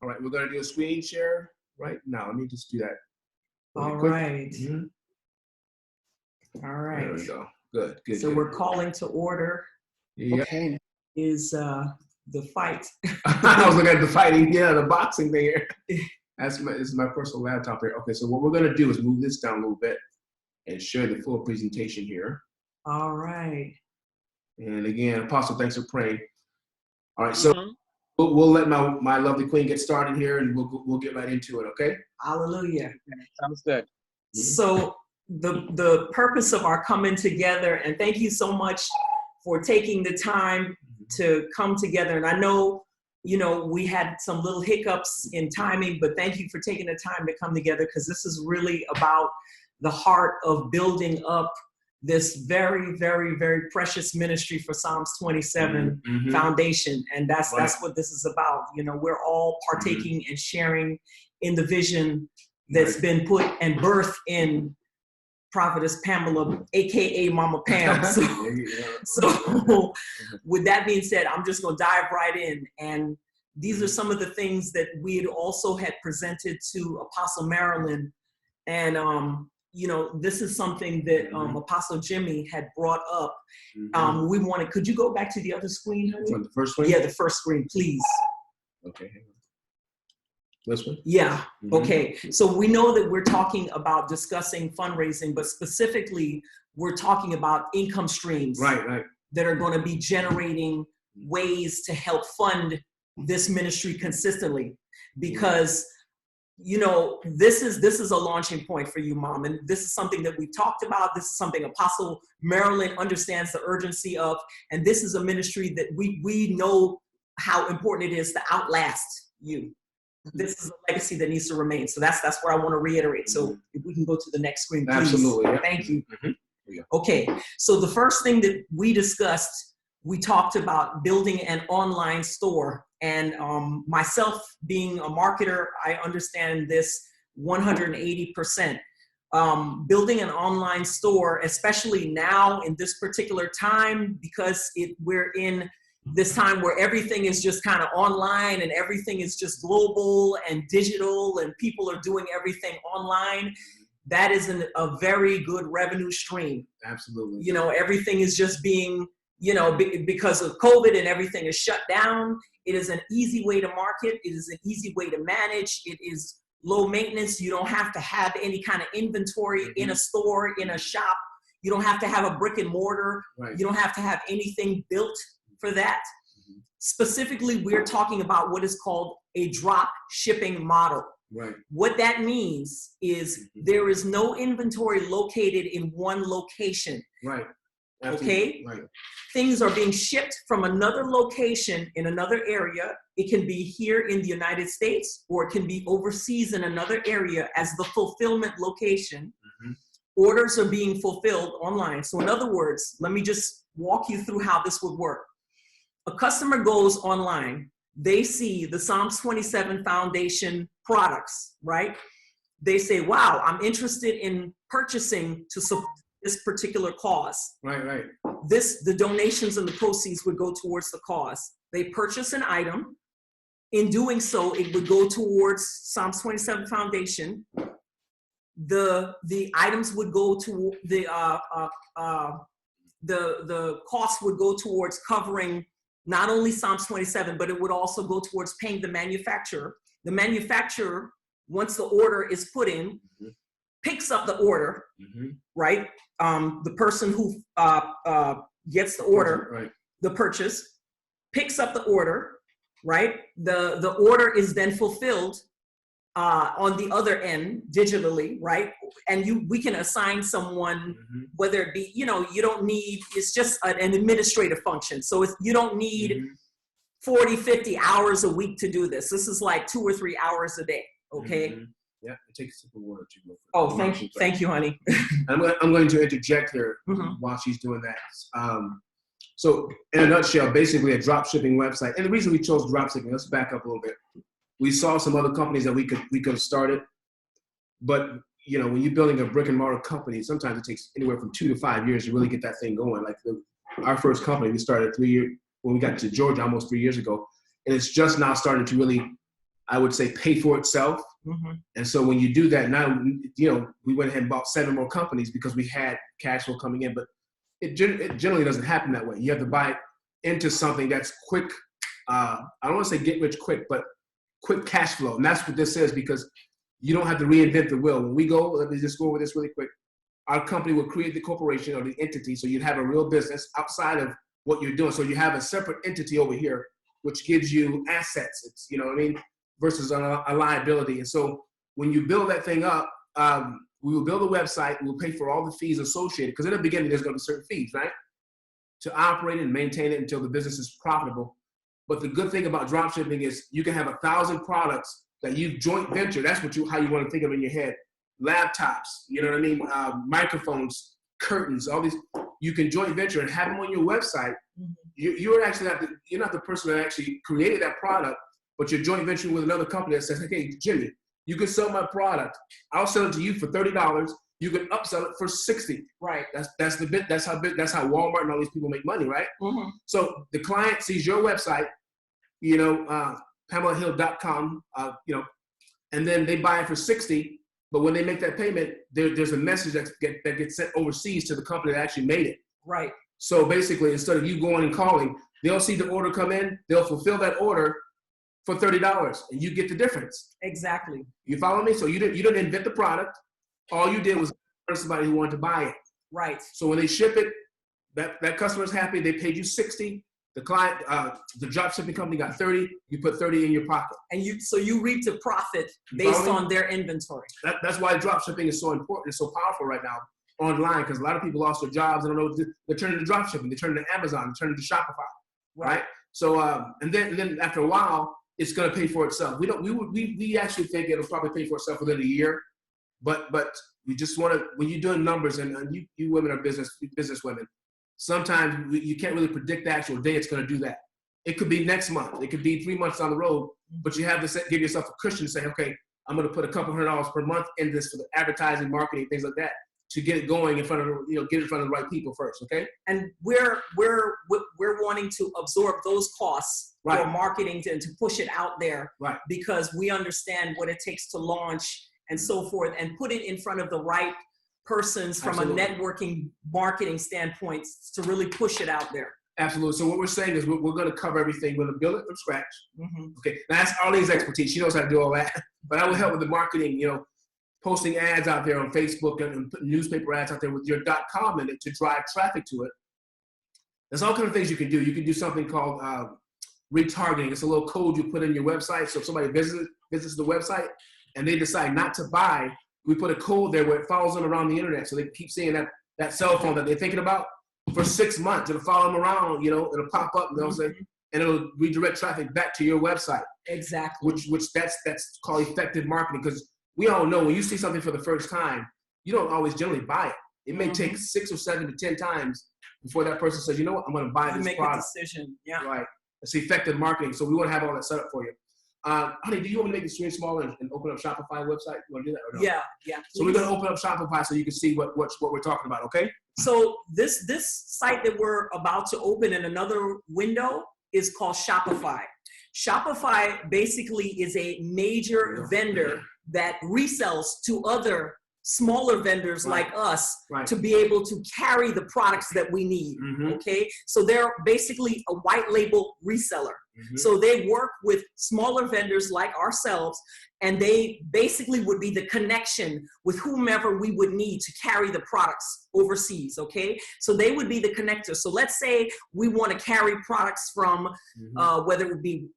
All right, we're going to do a screen share right now. Let me just do that. All right. Mm-hmm. All right. There we go. Good, good. So good. we're calling to order. Yeah. Okay. Is the fight. I was looking at the fighting, yeah, the boxing thing here. This is my personal laptop here. Okay, so what we're going to do is move this down a little bit and share the full presentation here. All right. And again, Apostle, thanks for praying. All right, so we'll let my lovely queen get started here, and we'll get right into it, okay? Hallelujah. Sounds good. So the purpose of our coming together, and thank you so much for taking the time to come together. And I know, you know, we had some little hiccups in timing, but thank you for taking the time to come together, because this is really about the heart of building up this very, very, very precious ministry for Psalms 27 Foundation. And that's what this is about. You know, we're all partaking and sharing in the vision that's been put and birthed in Prophetess Pamela, AKA Mama Pam. So with that being said, I'm just going to dive right in. And these are some of the things that we had also had presented to Apostle Marilyn. And, you know, this is something that Apostle Jimmy had brought up. We wanted, could you go back to the other screen, honey? From the first screen? Yeah, the first screen, please. Okay. This one? Yeah. Okay. So we know that we're talking about discussing fundraising, but specifically we're talking about income streams that are going to be generating ways to help fund this ministry consistently, because you know, this is a launching point for you, Mom. And this is something that we've talked about. This is something Apostle Marilyn understands the urgency of. And this is a ministry that we know how important it is to outlast you. This is a legacy that needs to remain. So that's what I want to reiterate. So if we can go to the next screen, please. Absolutely. Yeah. Thank you. Okay. So the first thing that we discussed, we talked about building an online store. And myself being a marketer, I understand this 180%. Building an online store, especially now in this particular time, because we're in this time where everything is just kind of online and everything is just global and digital and people are doing everything online. That is a very good revenue stream. Absolutely. You know, everything is just being, you know, because of COVID and everything is shut down. It is an easy way to market. It is an easy way to manage. It is low maintenance. You don't have to have any kind of inventory in a store, in a shop. You don't have to have a brick and mortar. You don't have to have anything built for that. Specifically, we're talking about what is called a drop shipping model. What that means is there is no inventory located in one location. Okay? Things are being shipped from another location in another area. It can be here in the United States, or it can be overseas in another area as the fulfillment location. Orders are being fulfilled online. So in other words, let me just walk you through how this would work. A customer goes online. They see the Psalms 27 Foundation products, right? They say, wow, I'm interested in purchasing to support this particular cause. The donations and the proceeds would go towards the cause. They purchase an item. In doing so, it would go towards Psalms 27 Foundation. The items would go to the cost would go towards covering not only Psalms 27, but it would also go towards paying the manufacturer. The manufacturer, once the order is put in, picks up the order, right? The person who gets the order, the purchase, picks up the order, right? The order is then fulfilled on the other end digitally, right? And we can assign someone, whether it be, you know, you don't need, it's just an administrative function. So you don't need 40, 50 hours a week to do this. This is like 2 or 3 hours a day, okay? Yeah, it takes a sip of water too. Oh, thank you, honey. I'm going to interject here while she's doing that. So in a nutshell, basically a drop shipping website. And the reason we chose drop shipping, let's back up a little bit. We saw some other companies that we could have started, but you know, when you're building a brick and mortar company, sometimes it takes anywhere from 2 to 5 years to really get that thing going. Like our first company, we started 3 years when we got to Georgia almost 3 years ago, and it's just now starting to really I would say, pay for itself. Mm-hmm. And so when you do that, now, we went ahead and bought 7 more companies because we had cash flow coming in. But it generally doesn't happen that way. You have to buy into something that's quick. I don't want to say get rich quick, but quick cash flow. And that's what this is, because you don't have to reinvent the wheel. When we go, let me just go over this really quick. Our company will create the corporation or the entity, so you'd have a real business outside of what you're doing. So you have a separate entity over here, which gives you assets. It's, you know what I mean, versus a liability. And so when you build that thing up, we will build a website. We'll pay for all the fees associated, because in the beginning there's going to be certain fees, right, to operate and maintain it until the business is profitable. But the good thing about dropshipping is you can have 1,000 products that you've joint venture. That's how you want to think of it in your head. Laptops, you know what I mean? Microphones, curtains, all these. You can joint venture and have them on your website. Mm-hmm. You're actually you're not the person that actually created that product, but you're joint venturing with another company that says, "Hey, Jimmy, you can sell my product. I'll sell it to you for $30. You can upsell it for $60." Right. That's the bit. That's how Walmart and all these people make money, right? Mm-hmm. So the client sees your website, PamelaHill.com, and then they buy it for $60. But when they make that payment, there's a message that gets sent overseas to the company that actually made it. Right. So basically, instead of you going and calling, they'll see the order come in, they'll fulfill that order for $30, and you get the difference. Exactly. You follow me? So you didn't invent the product. All you did was find somebody who wanted to buy it. Right. So when they ship it, that customer's happy. They paid you $60. The client, the drop shipping company got $30. You put $30 in your pocket, and you reap the profit based on their inventory. That's why drop shipping is so important. It's so powerful right now online, because a lot of people lost their jobs and don't know what to do. They're turning to drop shipping. They're turning to Amazon. They're turning to Shopify. Right. So and then after a while, it's going to pay for itself. We actually think it'll probably pay for itself within a year, but we just want to, when you're doing numbers, and you women are business women. Sometimes you can't really predict the actual day it's going to do that. It could be next month. It could be 3 months down the road, but you have to give yourself a cushion to say, okay, I'm going to put a couple $100 per month in this for the advertising, marketing, things like that, to get it going in front of get it in front of the right people first. Okay. And we're wanting to absorb those costs for marketing and to push it out there, right? Because we understand what it takes to launch and so forth, and put it in front of the right persons from Absolutely. A networking marketing standpoint to really push it out there. Absolutely. So what we're saying is we're going to cover everything. We're going to build it from scratch. Mm-hmm. Okay. Now that's Arlene's expertise. She knows how to do all that. But I will help with the marketing, posting ads out there on Facebook and putting newspaper ads out there with your .com in it to drive traffic to it. There's all kinds of things you can do. You can do something called retargeting. It's a little code you put in your website. So if somebody visits the website and they decide not to buy, we put a code there where it follows them around the internet. So they keep seeing that cell phone that they're thinking about for 6 months. It'll follow them around, it'll pop up, and they'll say, and it'll redirect traffic back to your website. Exactly. Which that's called effective marketing, because we all know when you see something for the first time, you don't always generally buy it. It may take 6 or 7 to 10 times before that person says, you know what, I'm going to buy this make product. A decision. Yeah. Right. It's effective marketing. So we want to have all that set up for you. Honey, do you want me to make the screen smaller and open up Shopify website? You want to do that or no? Yeah. So we're going to open up Shopify so you can see what we're talking about, okay? So this site that we're about to open in another window is called Shopify. Shopify basically is a major vendor that resells to other smaller vendors like us to be able to carry the products that we need, okay? So they're basically a white label reseller. So they work with smaller vendors like ourselves, and they basically would be the connection with whomever we would need to carry the products overseas, okay? So they would be the connector. So let's say we want to carry products from whether it would be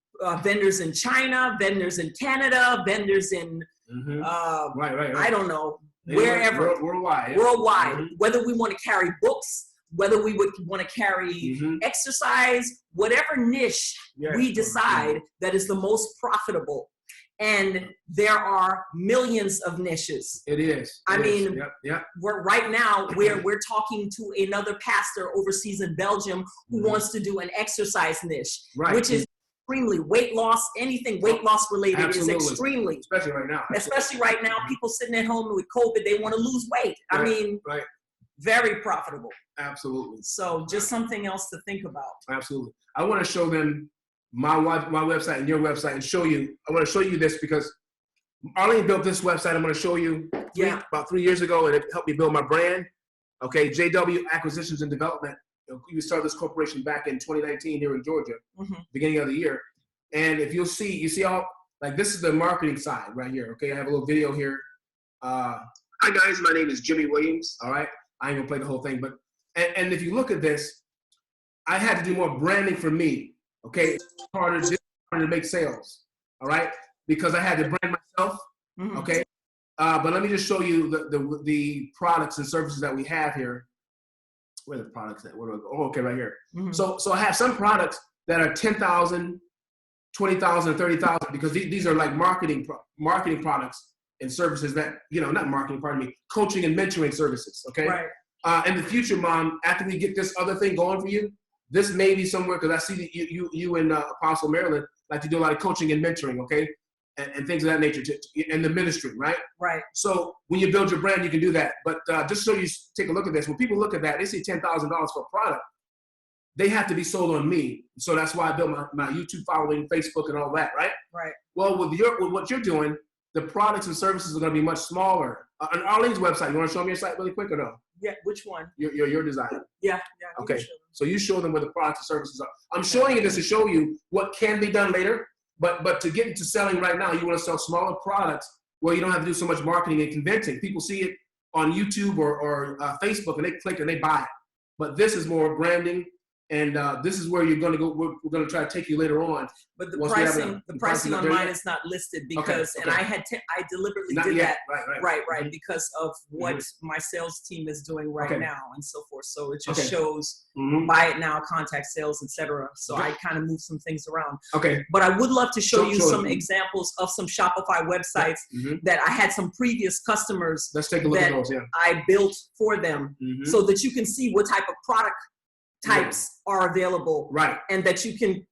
vendors in China, vendors in Canada, vendors in, I don't know, wherever. Worldwide. Whether we want to carry books, whether we would want to carry exercise, whatever niche we decide that is the most profitable. And there are millions of niches. It is. I mean, right now we're talking to another pastor overseas in Belgium who wants to do an exercise niche, which is extremely weight loss. Anything weight loss related is extremely, especially right now. Especially right now, people sitting at home with COVID, they want to lose weight. I mean, very profitable. Absolutely. So just something else to think about. Absolutely. I want to show them my website and your website and show you. I want to show you this because Arlene built this website. I'm going to show you about 3 years ago, and it helped me build my brand. Okay, JW Acquisitions and Development. We started this corporation back in 2019 here in Georgia, beginning of the year. And if you see all, like this is the marketing side right here. Okay, I have a little video here. Hi guys, my name is Jimmy Williams. All right, I ain't gonna play the whole thing, but and if you look at this, I had to do more branding for me. Okay, it's harder to make sales. All right, because I had to brand myself. Okay, but let me just show you the products and services that we have here. Where are the products at? Where do I go? Oh, okay, right here. So I have some products that are 10,000, 20,000, 30,000 because these are like marketing products and services that, not marketing, pardon me, coaching and mentoring services, okay? Right. In the future, Mom, after we get this other thing going for you, this may be somewhere, because I see that you and Apostle Maryland like to do a lot of coaching and mentoring, okay? And things of that nature in the ministry, right? Right. So when you build your brand, you can do that. But just so you take a look at this, when people look at that, they see $10,000 for a product. They have to be sold on me. So that's why I built my YouTube following, Facebook, and all that, right? Right. Well, with what you're doing, the products and services are going to be much smaller. On Arlene's website, you want to show me your site really quick or no? Yeah, which one? Your design. Yeah. Okay. So you show them where the products and services are. I'm showing you this to show you what can be done later. But to get into selling right now, you want to sell smaller products where you don't have to do so much marketing and convincing. People see it on YouTube or Facebook, and they click and they buy it. But this is more branding, and this is where you're going to go. We're going to try to take you later on. But the pricing on mine is not listed because, and I deliberately did that. Right, because of what my sales team is doing right now and so forth. So it just shows buy it now, contact sales, etc. So I kind of move some things around. Okay. But I would love to show you some examples of some Shopify websites that I had some previous customers. Let's take a look at those. Yeah. I built for them so that you can see what type of product types are available, right? And that you can,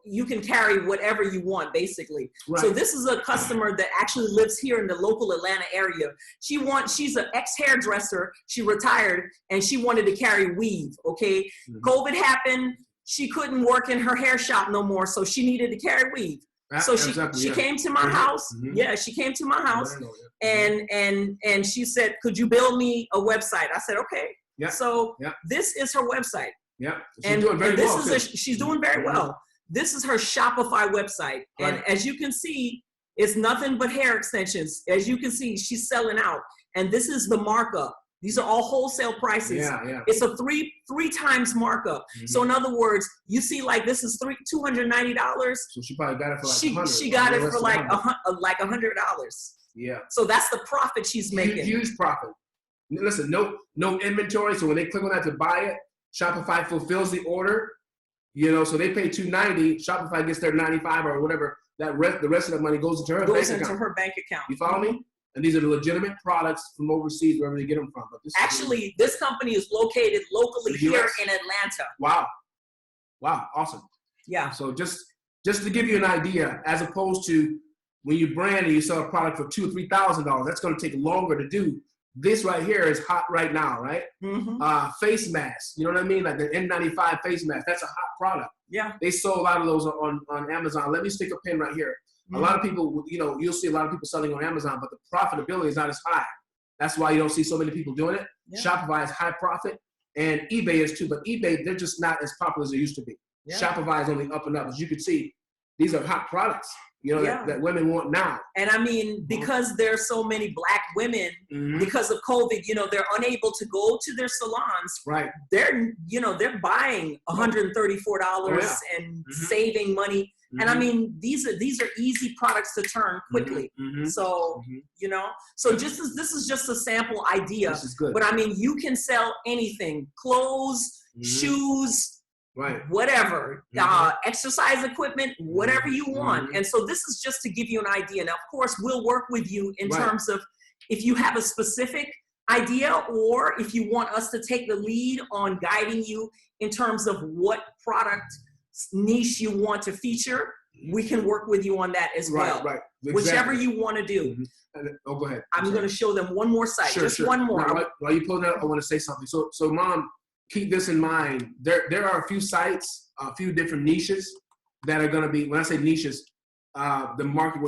you can carry whatever you want, basically. Right. So this is a customer that actually lives here in the local Atlanta area. She's an ex-hairdresser. She retired and she wanted to carry weave. Okay, COVID happened. She couldn't work in her hair shop no more, so she needed to carry weave. So she came to my house. Yeah, she came to my house, and she said, "Could you build me a website?" I said, "Okay." Yeah. So this is her website. Yeah. She's doing very well. She's doing very well. This is her Shopify website. Right. And as you can see, it's nothing but hair extensions. As you can see, she's selling out. And this is the markup. These are all wholesale prices. Yeah. It's a three times markup. So in other words, you see, like this is $290. So she probably got it for like $100. She got it for like $100. Yeah. So that's the profit she's making. Huge profit. Listen, no inventory. So when they click on that to buy it, Shopify fulfills the order. So they pay $290. Shopify gets their $95 or whatever. The rest of that money goes into her bank account. Her bank account. You follow me? And these are the legitimate products from overseas, wherever they get them from. But this company is located locally here in Atlanta. Wow, awesome. Yeah. So just to give you an idea, as opposed to when you brand and you sell a product for $2,000 or $3,000, that's going to take longer to do. This right here is hot right now, right? Face masks, you know what I mean? Like the N95 face mask, that's a hot product. Yeah. They sold a lot of those on Amazon. Let me stick a pin right here. A lot of people, you'll see a lot of people selling on Amazon, but the profitability is not as high. That's why you don't see so many people doing it. Yeah. Shopify is high profit, and eBay is too, but eBay, they're just not as popular as they used to be. Yeah. Shopify is only up and up. As you can see, these are hot products. That women want now. And I mean, because there's so many Black women, because of COVID, they're unable to go to their salons. Right. They're buying $134 and saving money. And I mean, these are easy products to turn quickly. So, so this is just a sample idea. This is good. But I mean, you can sell anything, clothes, shoes, right, whatever, exercise equipment, whatever you want. And so this is just to give you an idea. Now, of course, we'll work with you in terms of if you have a specific idea or if you want us to take the lead on guiding you in terms of what product niche you want to feature, we can work with you on that as well. Right. Exactly. Whichever you want to do. Oh, go ahead. I'm going to show them one more site, just one more. Now, while you pull that up, I want to say something. So Mom, keep this in mind. There are a few sites, a few different niches that are going to be, when I say niches, the market,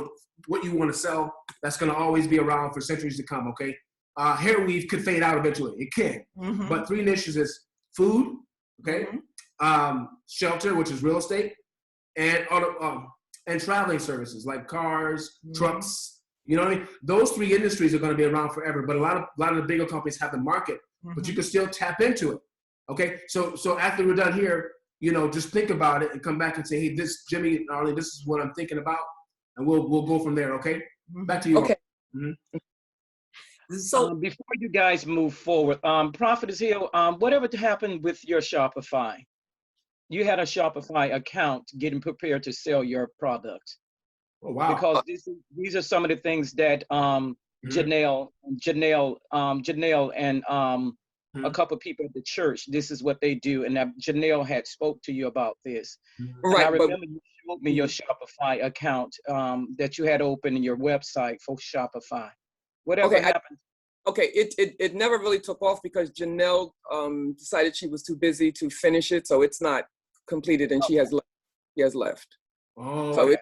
what you want to sell, that's going to always be around for centuries to come, okay? Hair weave could fade out eventually. It can. But 3 niches is food, okay? Shelter, which is real estate, and traveling services like cars, trucks. You know what I mean? Those 3 industries are going to be around forever. But a lot of the bigger companies have the market, but you can still tap into it. Okay, so after we're done here, you know, just think about it and come back and say, hey, this, Jimmy and Arlene, this is what I'm thinking about, and we'll go from there. Okay, back to you. Okay. So before you guys move forward, Prophetess Hill, whatever happened with your Shopify? You had a Shopify account getting prepared to sell your products. Oh, wow. Because these are some of the things that Janelle and a couple of people at the church, this is what they do. And that Janelle had spoke to you about this. Right. And I remember you showed me your Shopify account that you had open in your website for Shopify. Whatever happened? It never really took off because Janelle decided she was too busy to finish it, so it's not completed, and she has left. Oh, so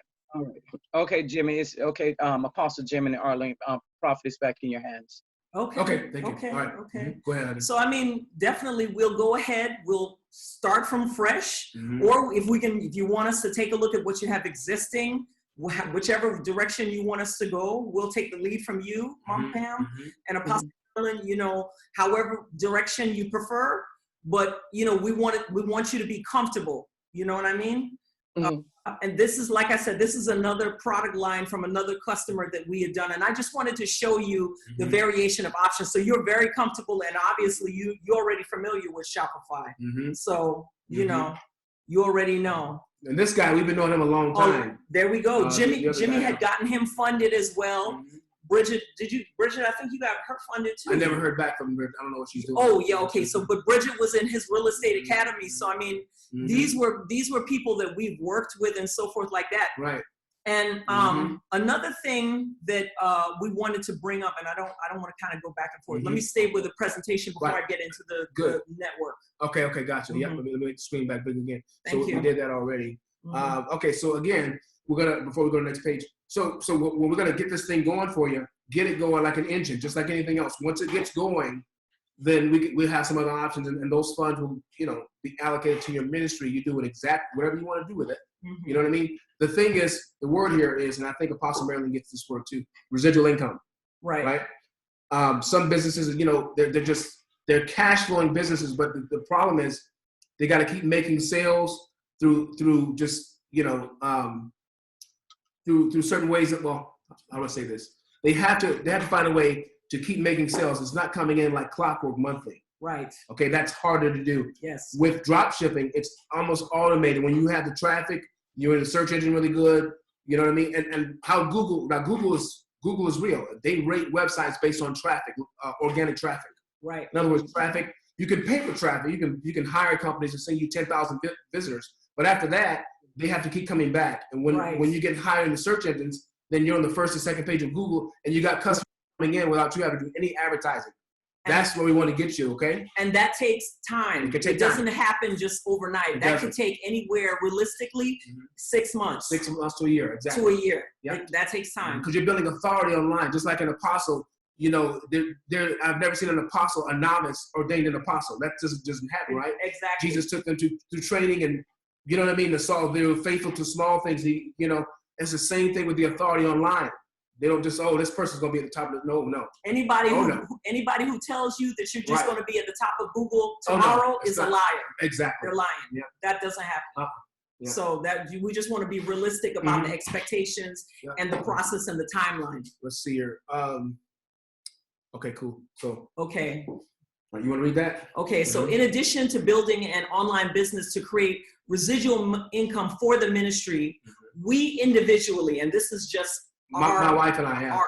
okay, Jimmy, it's okay. Apostle Jimmy and Arlene, Prophetess, back in your hands. Okay, thank you. Okay, All right. okay. Go ahead. So, I mean, definitely we'll go ahead. We'll start from fresh. Or if you want us to take a look at what you have existing, whichever direction you want us to go, we'll take the lead from you, Mom Pam, and Apostle Ellen, you know, however direction you prefer. But, you know, we want you to be comfortable. You know what I mean? And this is, like I said, this is another product line from another customer that we had done. And I just wanted to show you the variation of options. So you're very comfortable, and obviously you're already familiar with Shopify. So, you know, you already know. And this guy, we've been knowing him a long time. Oh, there we go. Jimmy guy. had gotten him funded as well. Bridget, I think you got her funded too. I never heard back from Bridget. I don't know what she's doing. Oh yeah, okay. So, but Bridget was in his real estate academy. So, I mean, these were people that we've worked with and so forth like that. Right. And another thing that we wanted to bring up, and I don't want to kind of go back and forth. Let me stay with the presentation before I get into the network. Okay, gotcha. Yeah, let me make the screen back big again. Thank you. We did that already. Okay, so again, before we go to the next page. So we're gonna get this thing going for you. Get it going like an engine, just like anything else. Once it gets going, then we'll have some other options, and those funds will, you know, be allocated to your ministry. You do it whatever you want to do with it. You know what I mean? The thing is, the word here is, and I think Apostle Marilyn gets this word too, residual income. Right. Some businesses, you know, they're cash flowing businesses, but the problem is they got to keep making sales through just, you know, through certain ways that, well, how do I say this? They have to find a way to keep making sales. It's not coming in like clockwork monthly. Right. Okay, that's harder to do. Yes. With drop shipping, it's almost automated. When you have the traffic, you're in the search engine really good. You know what I mean? And how Google is real. They rate websites based on traffic, organic traffic. Right. In other words, traffic. You can pay for traffic. You can hire companies to send you 10,000 visitors, but after that, they have to keep coming back. And when you get higher in the search engines, then you're on the first and second page of Google, and you got customers coming in without you having to do any advertising. That's where we want to get you, okay? And that takes time. It doesn't happen just overnight. That could take anywhere, realistically, 6 months. 6 months to a year, exactly. To a year. Yep. That takes time. Because you're building authority online, just like an apostle. You know, I've never seen an apostle, a novice, ordained an apostle. That just doesn't happen, right? Exactly. Jesus took them through training, and you know what I mean? They were faithful to small things. It's the same thing with the authority online. They don't just, this person's going to be at the top of the, no. Anybody who tells you that you're just going to be at the top of Google tomorrow is a liar. Exactly. They're lying. Yeah. That doesn't happen. Yeah. So we just want to be realistic about the expectations and the process and the timeline. Let's see here. Okay, cool. So. Okay. You want to read that? Okay, so in addition to building an online business to create residual income for the ministry, we individually, and this is just my wife and I have.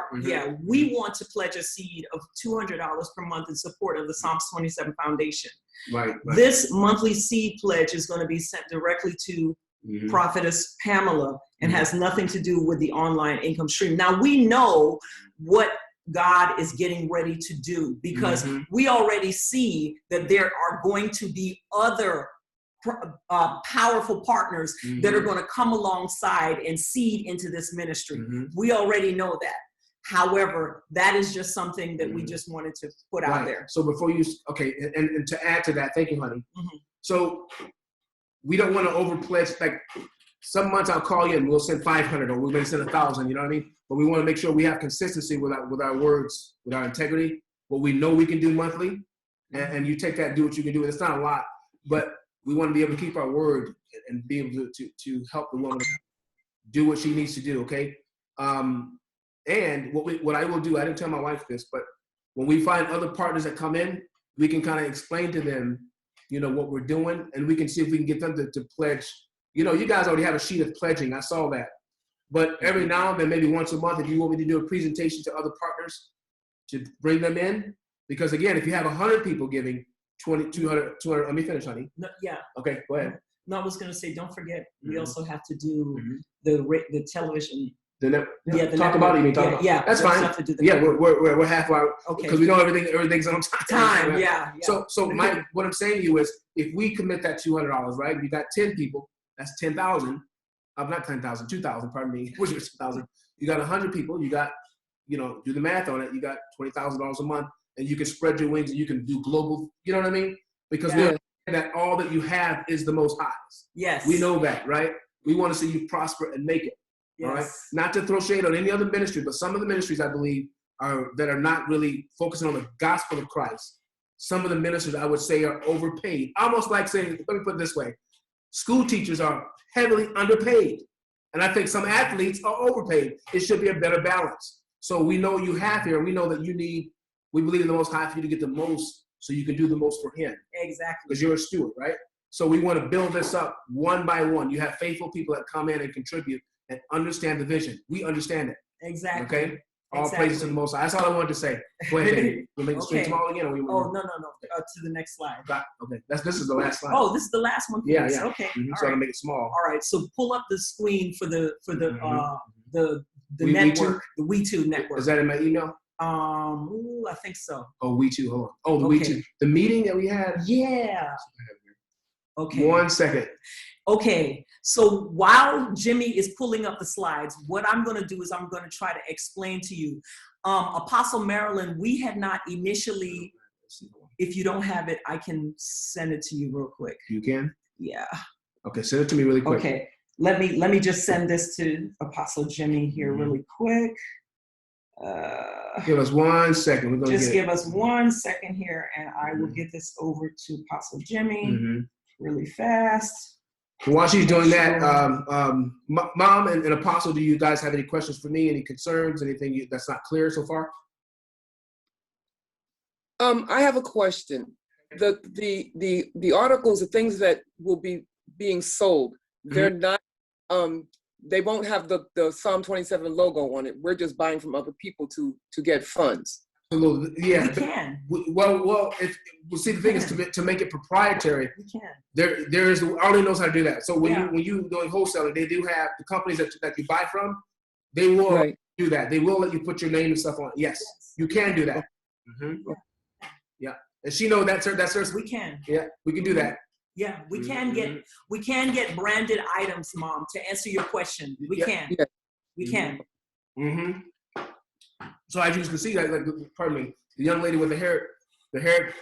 We want to pledge a seed of $200 per month in support of the Psalms 27 Foundation. Right. This monthly seed pledge is going to be sent directly to Prophetess Pamela and has nothing to do with the online income stream. Now, we know what God is getting ready to do because we already see that there are going to be other powerful partners that are Mhm. going to come alongside and seed into this ministry. Mhm. We already know that. However, that is just something that we Mhm. just wanted to put out Right. there. So before you, okay, and to add to that, thank you, honey. Mhm. So we don't want to overpledge. Like some months I'll call you and we'll send 500 or we may send 1,000. You know what I mean? But we want to make sure we have consistency with our words, with our integrity, what we know we can do monthly, and you take that, do what you can do. It's not a lot, but we want to be able to keep our word and be able to help the woman do what she needs to do. Okay. And what I will do, I didn't tell my wife this, but when we find other partners that come in, we can kind of explain to them, what we're doing, and we can see if we can get them to pledge. You guys already have a sheet of pledging. I saw that. But every now and then, maybe once a month, if you want me to do a presentation to other partners to bring them in, because again, if you have 100 people giving 200, let me finish, honey. No, yeah. Okay, go ahead. No, I was going to say, don't forget, we Mhm. also have to do Mhm. the television. The The talk about it. You mean talk yeah, about? yeah. That's we also fine. have to do the Yeah, network. we're half hour Okay. because we know everything's on time. Time, Right? yeah. So what I'm saying to you is, if we commit that $200, right? You got 10 people. That's 10,000. I'm not 10,000, 2,000. Pardon me. What's your 2,000? You got 100 people. You got, do the math on it. You got $20,000 a month, and you can spread your wings and you can do global. You know what I mean? Because we Yeah. understand that all that you have is the Most High's. Yes. We know that, right? We want to see you prosper and make it. Yes. All right. Not to throw shade on any other ministry, but some of the ministries I believe that are not really focusing on the gospel of Christ. Some of the ministers I would say are overpaid. Almost like saying, let me put it this way: school teachers are heavily underpaid, and I think some athletes are overpaid. It should be a better balance. So we know you have here. We know that we believe in the Most High for you to get the most, so you can do the most for Him, Exactly. because you're a steward, right? So we want to build this up one by one. You have faithful people that come in and contribute and understand the vision. We understand it. Exactly. Okay? All Exactly. praises to the Most High. That's all I wanted to say. Go ahead, baby. We'll make the screen Okay. small again, or we Oh, no. To the next slide. Okay. This is the last slide. Oh, this is the last one. Yeah, please. yeah. Okay. Mhm. All So I'm right. gonna make it small. All right. So pull up the screen for the Mhm. the We network, the We2 network. Is that in my email? I think so. Oh, We2. Hold on. Oh, the Okay. We2. The meeting that we had. Yeah. Okay. 1 second. Okay, so while Jimmy is pulling up the slides, what I'm going to do is I'm going to try to explain to you. Apostle Marilyn, we had not initially, if you don't have it, I can send it to you real quick. You can? Yeah. Okay, send it to me really quick. Okay, let me just send this to Apostle Jimmy here really quick. Give us 1 second. We're gonna Just get give us 1 second here, and I will get this over to Apostle Jimmy Mhm. really fast. While she's doing that, Mom and Apostle, do you guys have any questions for me? Any concerns? Anything that's not clear so far? I have a question. The articles, the things that will be being sold, they're not, they won't have the Psalm 27 logo on it. We're just buying from other people to get funds. Yeah. We can. Well, see, the thing is to make it proprietary. We can. There is already knows how to do that. So when Yeah. you doing wholesaling, they do have the companies that you buy from. They will do that. They will let you put your name and stuff on. Yes, you can do that. Yeah, and she knows that's her. We can. Yeah, we can do that. Yeah, we can get branded items, Mom. To answer your question, we can. Yeah. We can. So as you can see, like pardon me, the young lady with the hair,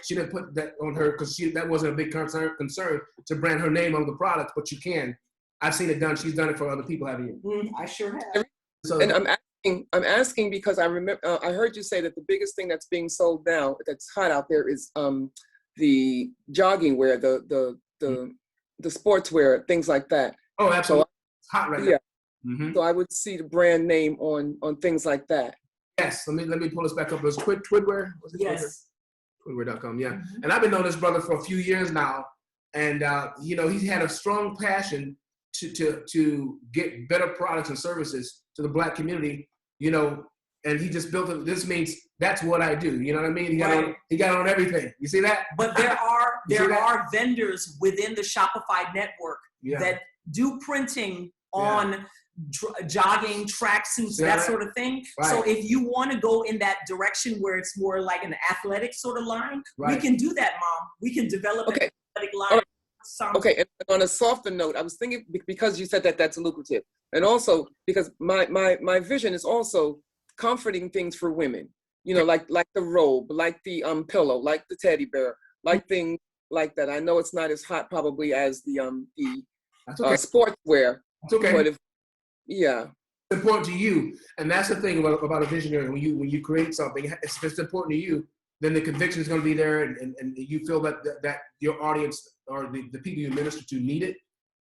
she didn't put that on her because that wasn't a big concern to brand her name on the product, but you can. I've seen it done. She's done it for other people, haven't you? I sure have. So, And I'm asking because I remember I heard you say that the biggest thing that's being sold now that's hot out there is the jogging wear, the sportswear, things like that. oh, absolutely, it's hot right now. So I would see the brand name on things like that. Yes, let me pull this back up. It was Twidwear. Was it Yes. Twidwear.com. Yeah, and I've been knowing this brother for a few years now, and he's had a strong passion to get better products and services to the Black community. And he just built it. This means that's what I do. You know what I mean? He got on everything. You see that? But there You are vendors within the Shopify network that do printing on jogging, tracksuits, that sort of thing. Right. So if you want to go in that direction where it's more like an athletic sort of line, we Right. can do that, Mom. We can develop an athletic line. All right. Okay, and on a softer note, I was thinking because you said that that's lucrative, and also because my vision is also comforting things for women. You know, like the robe, like the pillow, like the teddy bear, like things like that. I know it's not as hot probably as the That's okay. sportswear, It's okay. but yeah. It's important to you, and that's the thing about a visionary. When you create something, if it's important to you, then the conviction is going to be there, and you feel that your audience or the people you minister to need it.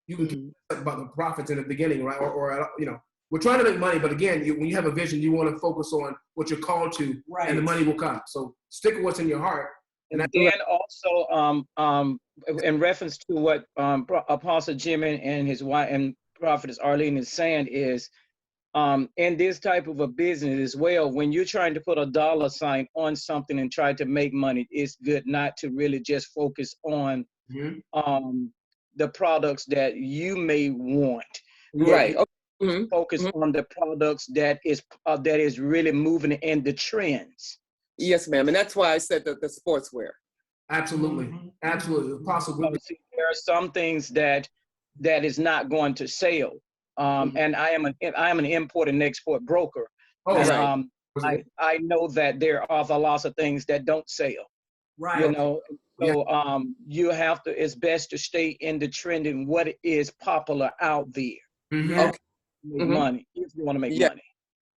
You can talk about the profits in the beginning, right? Or you know, we're trying to make money, but again, when you have a vision, you want to focus on what you're called to, and the money will come. So stick with what's in your heart. And then also, in reference to what Apostle Jimmy and his wife and Prophetess Arlene is saying is, in this type of a business as well, when you're trying to put a dollar sign on something and try to make money, it's good not to really just focus on the products that you may want. Right. Focus on the products that is really moving in the trends. Yes, ma'am. And that's why I said the sportswear. Absolutely. Absolutely. Possible. There are some things that is not going to sell. And I am an import and export broker. Oh, and, right. I know that there are lots of things that don't sell. Right. You know, so you have to. It's best to stay in the trend and what is popular out there. Yeah. Make money if you want to make money.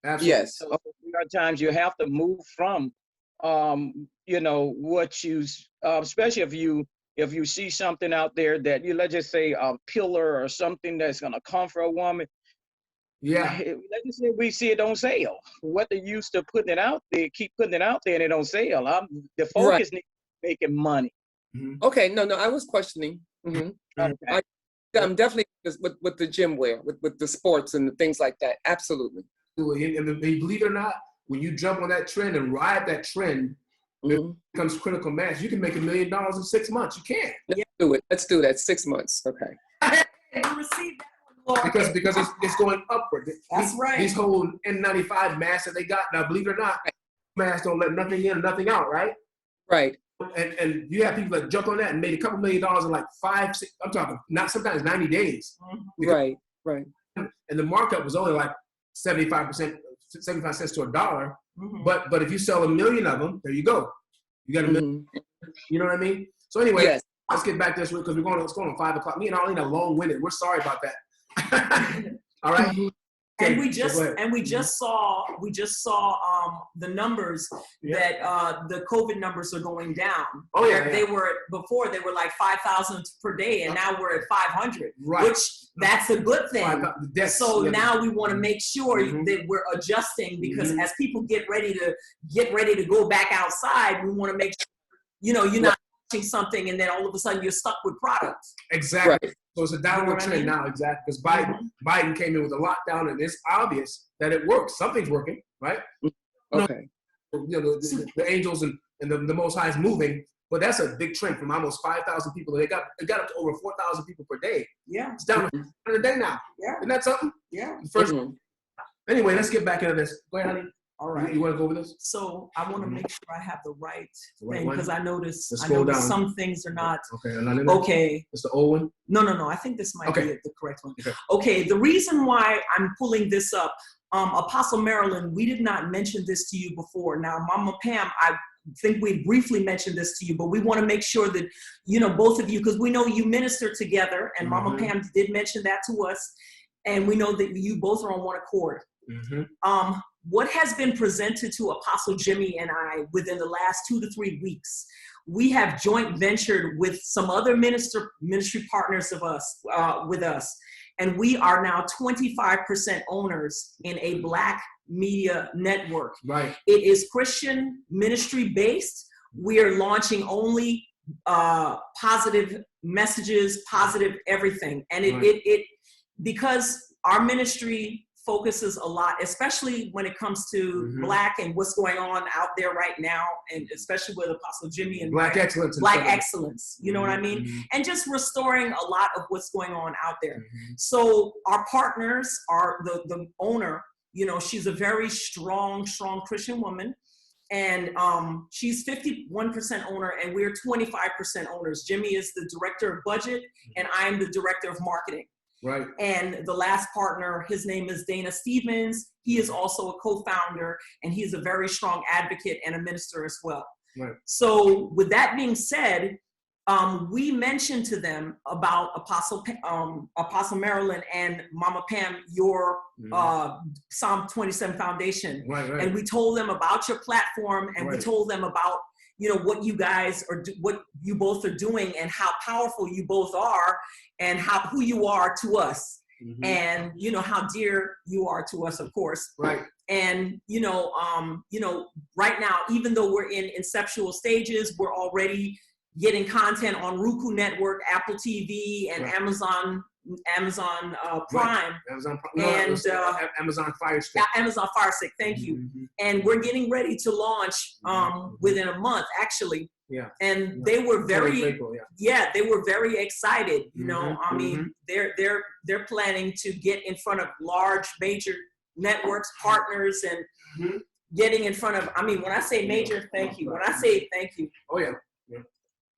Absolutely. Yes. So there are times you have to move from, you know, what you, especially if you see something out there that let's just say a pillar or something that's going to comfort a woman. Yeah. Let's just say we see it don't sell. What they used to putting it out there, keep putting it out there and it don't sell. The focus needs to be making money. Okay. No, I was questioning. Okay. I'm definitely with the gym wear, with the sports and the things like that. Absolutely. And believe it or not, when you jump on that trend and ride that trend, it becomes critical mass. You can make $1 million in 6 months. You can. Let's do it. Let's do that. 6 months. Okay. You received that one, Lord. Because it's going upward. That's right. These whole N95 masks that they got now, believe it or not, masks don't let nothing in, nothing out, right? Right. And you have people that jump on that and made a couple $1 million in like 5, 6, I'm talking not sometimes 90 days. Right. And the markup was only like 75 cents to $1. But if you sell 1 million of them, there you go. You got $1 million. You know what I mean? So anyway, let's get back to this because it's going on 5 o'clock. Me and Arlene are long-winded. We're sorry about that. All right. And we just saw the numbers that the COVID numbers are going down. Oh yeah. They were before they were like 5,000 per day, and now we're at 500. Right. Which that's a good thing. So now we want to make sure that we're adjusting because as people get ready to go back outside, we want to make sure you're not watching something and then all of a sudden you're stuck with products. Exactly. Right. So it's a downward trend now, exactly, because Biden came in with a lockdown, and it's obvious that it works. Something's working, right? Okay. The angels and the Most High is moving, but that's a big trend from almost 5,000 people. It got up to over 4,000 people per day. Yeah. It's down to a day now. Yeah. Isn't that something? Yeah. First. Anyway, let's get back into this. Go ahead, honey. All right. You want to go over this? So I want to make sure I have the right thing one? because I noticed down. some things are not Okay. okay. It's the old one? No. I think this might be the correct one. Okay. The reason why I'm pulling this up, Apostle Marilyn, we did not mention this to you before. Now, Mama Pam, I think we briefly mentioned this to you, but we want to make sure that, both of you, because we know you minister together, and Mama Pam did mention that to us, and we know that you both are on one accord. What has been presented to Apostle Jimmy and I within the last 2 to 3 weeks, we have joint ventured with some other ministry partners of us, with us, and we are now 25% owners in a Black media network. Right. It is Christian ministry based. We are launching only positive messages, positive everything, and it because our ministry focuses a lot, especially when it comes to Black and what's going on out there right now, and especially with Apostle Jimmy and Black excellence. Black excellence, you know what I mean? And just restoring a lot of what's going on out there. So our partners are the owner, she's a very strong Christian woman. And she's 51% owner, and we're 25% owners. Jimmy is the director of budget, and I'm the director of marketing. Right. And the last partner, his name is Dana Stevens. He is also a co-founder, and he's a very strong advocate and a minister as well. Right. So with that being said, we mentioned to them about Apostle Marilyn and Mama Pam, your Psalm 27 Foundation. Right, right. And we told them about your platform, and we Right. told them about, you know, what you guys are, what you both are doing, and how powerful you both are, and who you are to us, and you know how dear you are to us, of course. Right. And you know, right now, even though we're in inceptual stages, we're already getting content on Roku Network, Apple TV, and Right. Amazon Prime. Right. Amazon Prime. And, Amazon Fire Stick. Amazon Fire Stick, thank you. And we're getting ready to launch within a month, actually. Yeah. And they were very, Faithful, yeah. yeah, they were very excited. You know, Mhm, I mean, they're planning to get in front of large, major networks, partners, and Mhm. getting in front of. I mean, when I say major, thank you. When I say thank you, Oh yeah.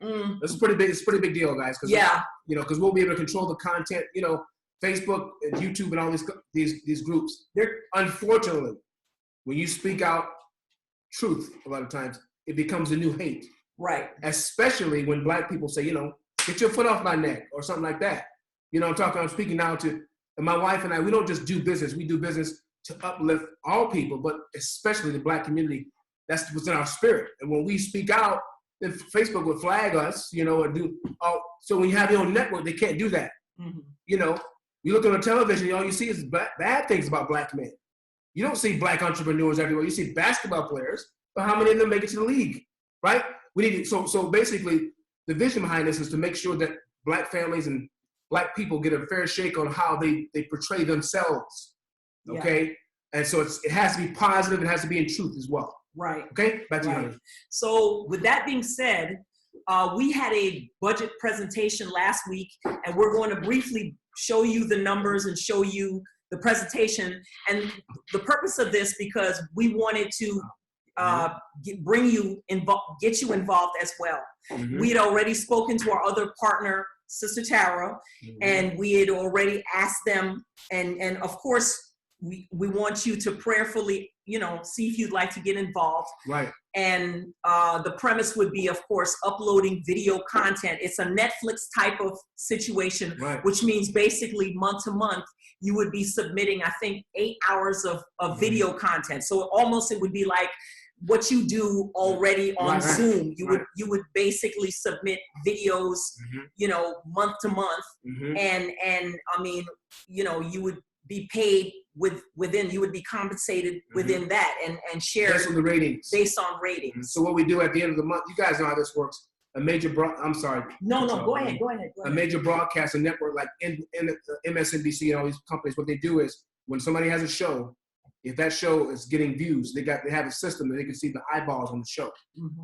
mm, It's pretty big. It's a pretty big deal, guys. yeah, You know, because we'll be able to control the content. You know, Facebook and YouTube and all these groups. They're unfortunately, when you speak out truth, a lot of times it becomes a new hate. right, Especially when Black people say, you know, get your foot off my neck or something like that. You know, I'm speaking now to my wife and I. We don't just do business. We do business to uplift all people, but especially the Black community. That's what's in our spirit. And when we speak out, then Facebook would flag us, you know, or do. Oh, so when you have your own network, they can't do that. You know, you look on the television, all you see is bad things about Black men. You don't see Black entrepreneurs everywhere. You see basketball players, but how many of them make it to the league, right? We need to, so basically, the vision behind this is to make sure that Black families and Black people get a fair shake on how they portray themselves, okay? And so it has to be positive. It has to be in truth as well. right. Okay, back to you. Right. Honey. So with that being said, we had a budget presentation last week, and we're going to briefly show you the numbers and show you the presentation. And the purpose of this, because we wanted to get you involved as well. We had already spoken to our other partner, Sister Tara, and we had already asked them, and of course, we want you to prayerfully, you know, see if you'd like to get involved. Right. And the premise would be, of course, uploading video content. It's a Netflix type of situation, Right. which means basically month to month, you would be submitting, I think, 8 hours of video content. So almost it would be like what you do already on Right, right, Zoom. You right. would basically submit videos, you know, month to month. And I mean, you know, you would be paid within, you would be compensated within that and shared Based on the ratings. based on ratings. So what we do at the end of the month, you guys know how this works. A major go ahead. A major broadcaster network like MSNBC and all these companies, what they do is when somebody has a show, if that show is getting views, they have a system that they can see the eyeballs on the show.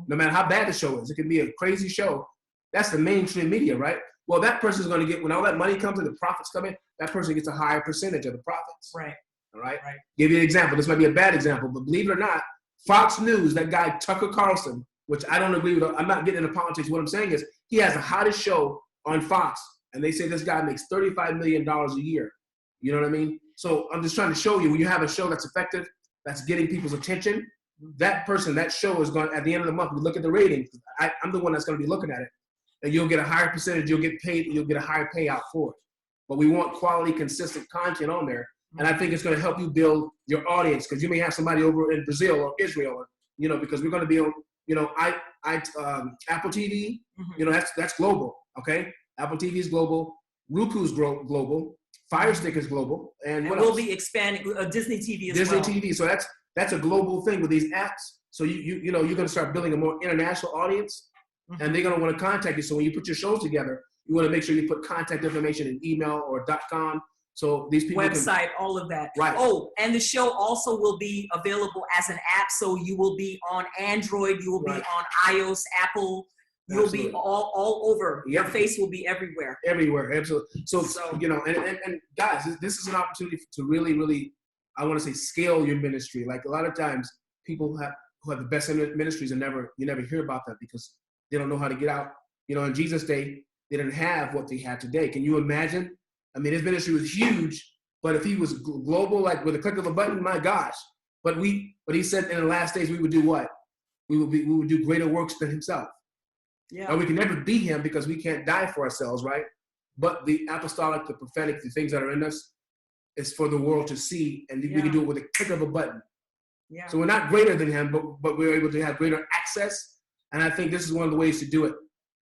No matter how bad the show is, it can be a crazy show. That's the mainstream media, right? Well, that person's going to get, when all that money comes in, the profits come in, that person gets a higher percentage of the profits. Right. All right? Right. Give you an example. This might be a bad example, but believe it or not, Fox News, that guy Tucker Carlson, which I don't agree with, I'm not getting into politics. What I'm saying is he has the hottest show on Fox, and they say this guy makes $35 million a year. You know what I mean? So I'm just trying to show you, when you have a show that's effective, that's getting people's attention, that person, that show is going, at the end of the month, we look at the ratings. I'm the one that's going to be looking at it. And you'll get a higher percentage, you'll get paid, you'll get a higher payout for it. But we want quality, consistent content on there. And I think it's going to help you build your audience, because you may have somebody over in Brazil or Israel, or, you know, because we're going to be on, you know, Apple TV, you know, that's global, okay? Apple TV is global, Roku's global, Fire Stick is global, and what we'll else? be expanding Disney TV as Disney well. TV. So that's a global thing with these apps. So you know, you're going to start building a more international audience, and they're going to want to contact you. So when you put your shows together, you want to make sure you put contact information in email or .com. So these people website, all of that. Right. Oh, and the show also will be available as an app. So you will be on Android, you will be on iOS, Apple. You'll be all over. Your face will be everywhere. Everywhere, absolutely. So you know, and guys, this is an opportunity to really, really, I want to say, scale your ministry. Like a lot of times, people who have the best ministries, and you never hear about them because they don't know how to get out. You know, in Jesus' day, they didn't have what they have today. Can you imagine? I mean, his ministry was huge, but if he was global, like with a click of a button, my gosh. But he said in the last days we would do what? We would do greater works than himself. Yeah. Now we can never be him because we can't die for ourselves, right? But the apostolic, the prophetic, the things that are in us is for the world to see, and we can do it with a click of a button. Yeah. So we're not greater than him, but we're able to have greater access, and I think this is one of the ways to do it.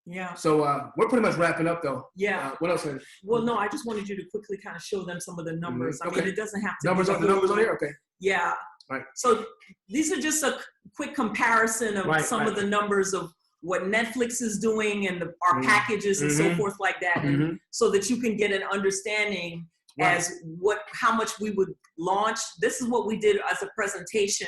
Yeah. So we're pretty much wrapping up, though. Yeah. What else? Well, no, I just wanted you to quickly kind of show them some of the numbers. I mean, it doesn't have to numbers be on the numbers on here. Okay. Yeah. Right. So these are just a quick comparison of some of the numbers of what Netflix is doing and our packages and so forth like that, and so that you can get an understanding as how much we would launch. This is what we did as a presentation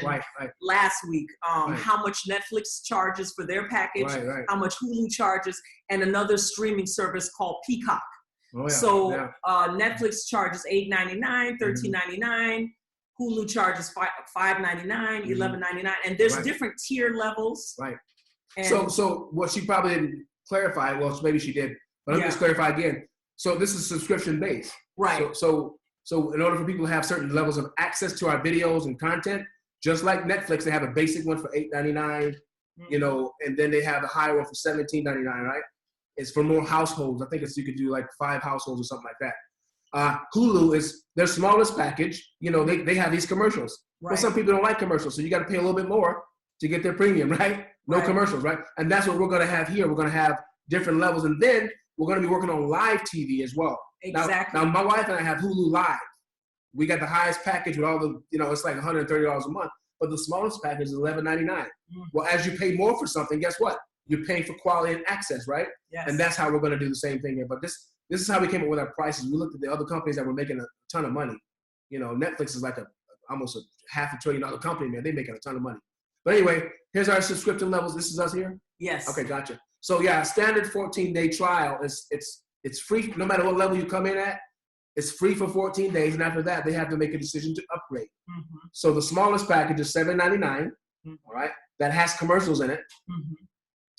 last week. How much Netflix charges for their package, how much Hulu charges, and another streaming service called Peacock. Oh, yeah. So Netflix charges $8.99, $13.99. Hulu charges $5.99, $11.99, and there's different tier levels. Right. And so what she probably didn't clarify. Well, maybe she did, but let me just clarify again. So this is subscription based. Right. So in order for people to have certain levels of access to our videos and content, just like Netflix, they have a basic one for $8.99, you know, and then they have a higher one for $17.99, right? It's for more households. I think you could do like 5 households or something like that. Hulu is their smallest package. You know, they have these commercials. Right. Well, some people don't like commercials, so you got to pay a little bit more to get their premium, right? No commercials, right? And that's what we're going to have here. We're going to have different levels, and then we're going to be working on live TV as well. Exactly. Now, my wife and I have Hulu Live. We got the highest package with all the, you know, it's like $130 a month, but the smallest package is $11.99. Well, as you pay more for something, guess what? You're paying for quality and access, right? Yes. And that's how we're going to do the same thing here. But this is how we came up with our prices. We looked at the other companies that were making a ton of money. You know, Netflix is like almost a $500 billion company, man. They're making a ton of money. But anyway, here's our subscription levels. This is us here? Yes. Okay, gotcha. So yeah, standard 14-day trial it's free no matter what level you come in at. It's free for 14 days, and after that, they have to make a decision to upgrade. So the smallest package is $7.99. All right, that has commercials in it.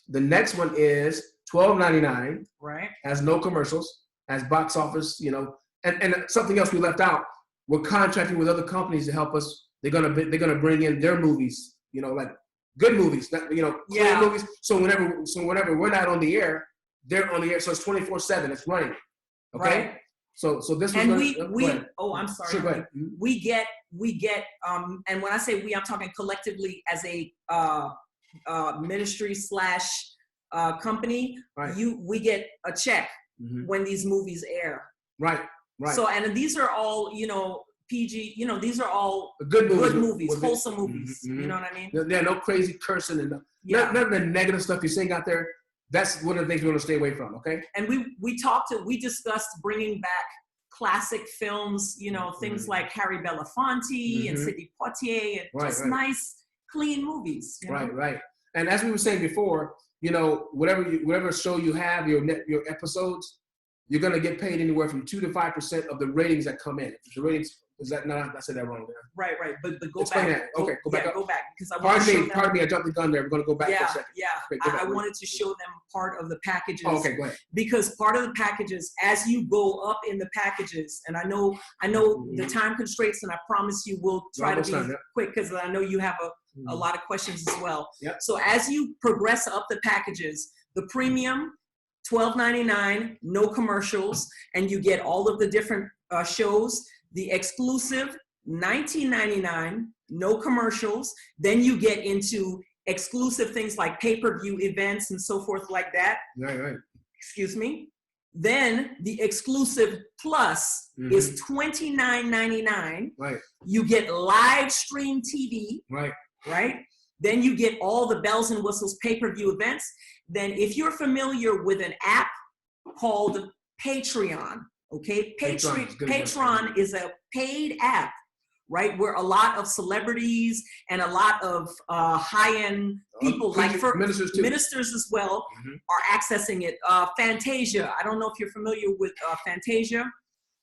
The next one is $12.99. Right. Has no commercials. Has box office, you know, and something else we left out. We're contracting with other companies to help us. They're gonna bring in their movies, you know, like good movies, you know, clear movies. So whenever we're not on the air, they're on the air. So it's 24/7. It's running. Okay. Right. So this was. And I'm sorry. Sure, go ahead. We get, and when I say we, I'm talking collectively as a ministry / company. Right. We get a check when these movies air. Right. Right. So, and these are all, you know, PG, you know, these are all good movies, wholesome movies. You know what I mean? Yeah, no crazy cursing and none of the negative stuff you're seeing out there. That's one of the things we want to stay away from, okay? And we discussed bringing back classic films, you know, things like Harry Belafonte and Sidney Poitier, and just nice, clean movies. You know? Right. And as we were saying before, you know, whatever show you have, your episodes, you're going to get paid anywhere from 2 to 5% of the ratings that come in. If the ratings, is that not? I said that wrong there. Right. But go Explain back. That. Okay, go back. Go back because I pardon me. I jumped the gun there. We're going to go back for a second. Yeah. Okay, I wanted to show them part of the packages. Oh, okay, go ahead. Because part of the packages, as you go up in the packages, and I know the time constraints, and I promise you we'll try to be quick because I know you have a lot of questions as well. Yep. So as you progress up the packages, the premium, $12.99, no commercials, and you get all of the different shows. The exclusive, $19.99, no commercials. Then you get into exclusive things like pay-per-view events and so forth like that. Right. Excuse me. Then the exclusive plus is $29.99. Right. You get live stream TV. Right. Then you get all the bells and whistles pay-per-view events. Then if you're familiar with an app called Patreon, okay? Patreon is a paid app, right? Where a lot of celebrities and a lot of high-end people, ministers as well, are accessing it. Fantasia, I don't know if you're familiar with Fantasia.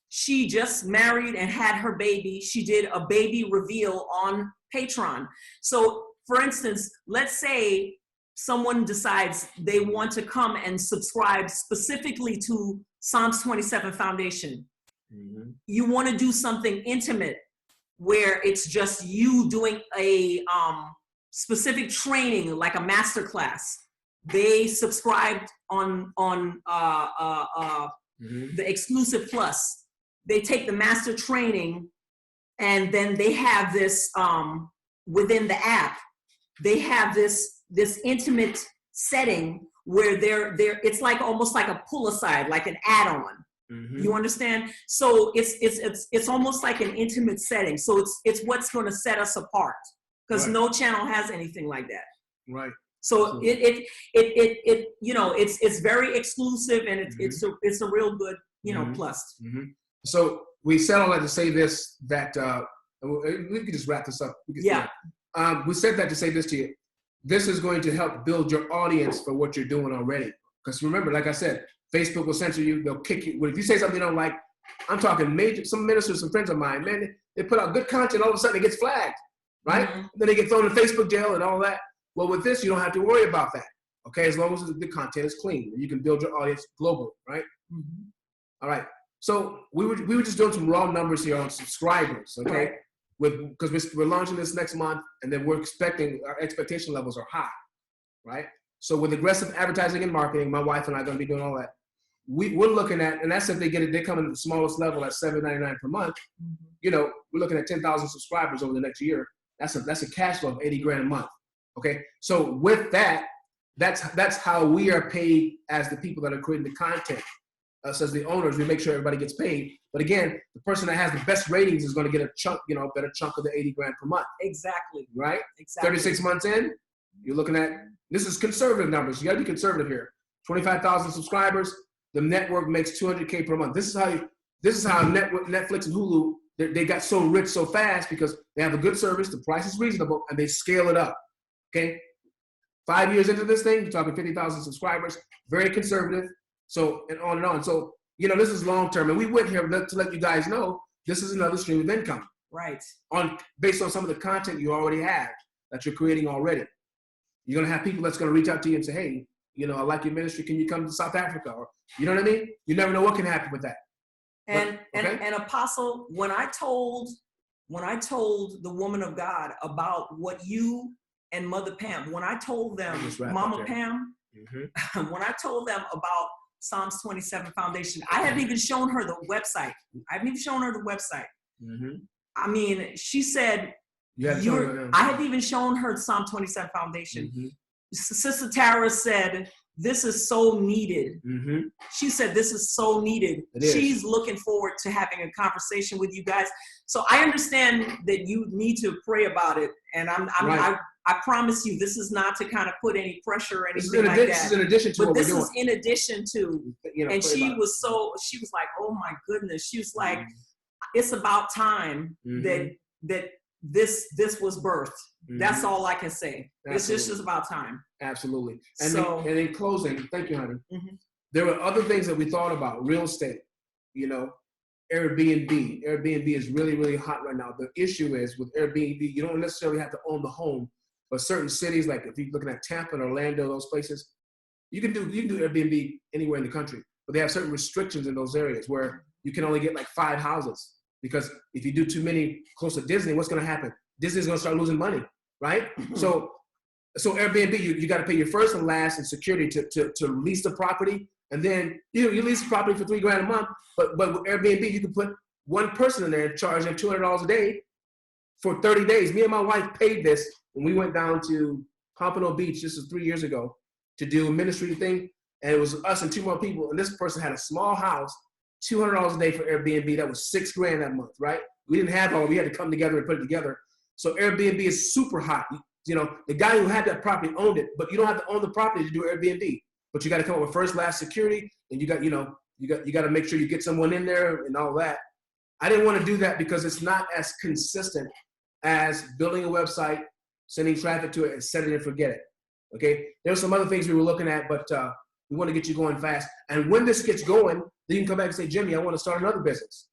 She just married and had her baby. She did a baby reveal on Patreon. So for instance, let's say someone decides they want to come and subscribe specifically to Psalms 27 Foundation. You want to do something intimate where it's just you doing a specific training, like a master class. They subscribed on the exclusive plus. They take the master training, and then they have this within the app. They have this intimate setting where it's like almost like a pull aside, like an add-on. You understand? So it's almost like an intimate setting. So it's what's going to set us apart, because no channel has anything like that. Right. So it's very exclusive, and it's a real good plus. So we said all that to say this, that we could just wrap this up. We said that to say this to you. This is going to help build your audience for what you're doing already. Because remember, like I said, Facebook will censor you. They'll kick you. If you say something you don't like, I'm talking some ministers, some friends of mine, man, they put out good content, all of a sudden it gets flagged, right? Then they get thrown in Facebook jail and all that. Well, with this, you don't have to worry about that, okay? As long as the content is clean. You can build your audience globally, right? All right. So we were just doing some raw numbers here on subscribers, okay? Because we're launching this next month, and then our expectation levels are high, right? So with aggressive advertising and marketing, my wife and I are going to be doing all that. We're looking at, and that's if they come in at the smallest level at $7.99 per month. We're looking at 10,000 subscribers over the next year. That's a cash flow of $80,000 a month. Okay, so with that, that's how we are paid as the people that are creating the content. Us as the owners, we make sure everybody gets paid. But again, the person that has the best ratings is going to get a chunk, better chunk of the $80,000 per month. Exactly. Right. Exactly. 36 months in, you're looking at, this is conservative numbers. You got to be conservative here. 25,000 subscribers. The network makes $200K per month. This is how Netflix and Hulu, they got so rich so fast because they have a good service, the price is reasonable, and they scale it up. Okay, 5 years into this thing, you're talking 50,000 subscribers, very conservative. So, and on and on. So, this is long-term. And we went here to let you guys know, this is another stream of income. Right. Based on some of the content you already have, that you're creating already. You're going to have people that's going to reach out to you and say, hey, I like your ministry. Can you come to South Africa? Or, you know what I mean? You never know what can happen with that. And Apostle, when I told the woman of God about what you and Mother Pam, when I told them, Mama Pam, when I told them about Psalms 27 Foundation, I haven't even shown her the website. I mean, she said, I hadn't even shown her Psalm 27 Foundation. Sister Tara said, this is so needed. She said, this is so needed. She's looking forward to having a conversation with you guys. So I understand that you need to pray about it. And I promise you, this is not to kind of put any pressure or anything like that. This is in addition to what we're doing. This is in addition to. And she was like, oh my goodness. She was like, it's about time that this was birthed. That's all I can say. Absolutely. It's just about time. Absolutely. And in closing, thank you, honey. There were other things that we thought about. Real estate, Airbnb. Airbnb is really, really hot right now. The issue is with Airbnb, you don't necessarily have to own the home, but certain cities, like if you're looking at Tampa and Orlando, those places, you can do Airbnb anywhere in the country, but they have certain restrictions in those areas where you can only get like 5 houses. Because if you do too many close to Disney, what's going to happen? Disney's going to start losing money, right? So Airbnb, you got to pay your first and last and security to lease the property, and then you lease the property for $3,000 a month. But with Airbnb, you can put one person in there and charge them $200 a day for 30 days. Me and my wife paid this when we went down to Pompano Beach. This was 3 years ago to do a ministry thing, and it was us and 2 more people. And this person had a small house. $200 a day for Airbnb. That was $6,000 that month, right? We didn't have all. We had to come together and put it together. So Airbnb is super hot. The guy who had that property owned it, but you don't have to own the property to do Airbnb. But you got to come up with first, last security, and you got to make sure you get someone in there and all that. I didn't want to do that because it's not as consistent as building a website, sending traffic to it, and set it and forget it. Okay. There's some other things we were looking at, but we want to get you going fast. And when this gets going, then you can come back and say, Jimmy, I want to start another business.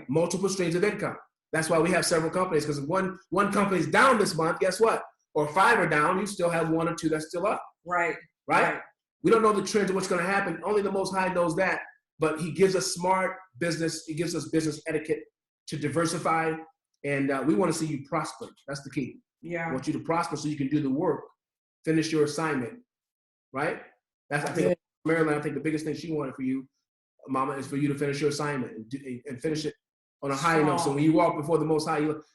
Multiple streams of income. That's why we have several companies, because one company's down this month, guess what? or 5 are down, you still have 1 or 2 that's still up, Right. right? We don't know the trends of what's going to happen. Only the Most High knows that. But He gives us smart business. He gives us business etiquette to diversify, and we want to see you prosper. That's the key. I Yeah. want you to prosper so you can do the work, finish your assignment, right? That's I think Marilyn. I think the biggest thing she wanted for you, Mama, is for you to finish your assignment and finish it on a high note. So when you walk before the Most High, you look,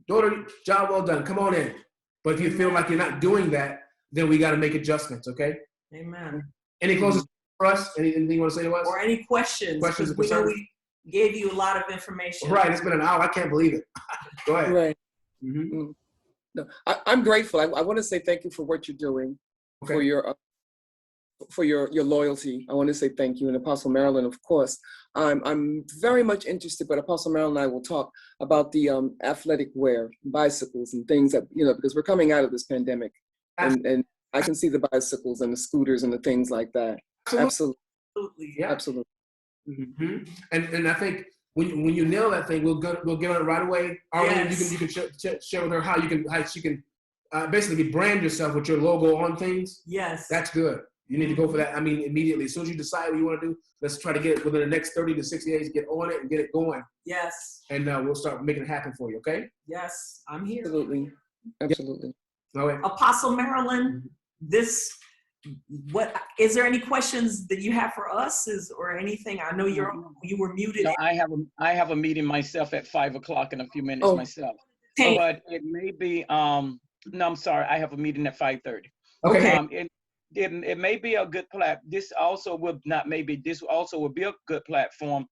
daughter, job well done. Come on in. But if you feel like you're not doing that, then we got to make adjustments. Okay. Amen. Any closing for us? Anything you want to say to us? Or any questions? Questions or Because we know concerns? we gave you a lot of information. Right. It's been an hour. I can't believe it. Go ahead. Right. Mm-hmm. No, I'm grateful. I want to say thank you for what you're doing, Okay. for your loyalty. I want to say thank you, and Apostle Marilyn, of course. I'm very much interested, but Apostle Marilyn and I will talk about the athletic wear, bicycles, and things that because we're coming out of this pandemic, and I can see the bicycles and the scooters and the things like that. Absolutely. Absolutely. Yeah. Absolutely. Mm-hmm. And I think when you nail that thing, we'll get on it right away. Arlene, Yes. you can share with her how she can basically brand yourself with your logo on things. Yes. That's good. You need to go for that. I mean, immediately. As soon as you decide what you want to do, let's try to get it within the next 30 to 60 days, get on it and get it going. Yes. And we'll start making it happen for you, okay? Yes. I'm here. Absolutely. Absolutely. Okay. Apostle Marilyn, what is there any questions that you have for us or anything? I know you were muted. No, I have a meeting myself at 5 o'clock in a few minutes myself. Hey. But it may be no, I'm sorry, I have a meeting at 5:30. Okay. It may be a good platform. This also will be a good platform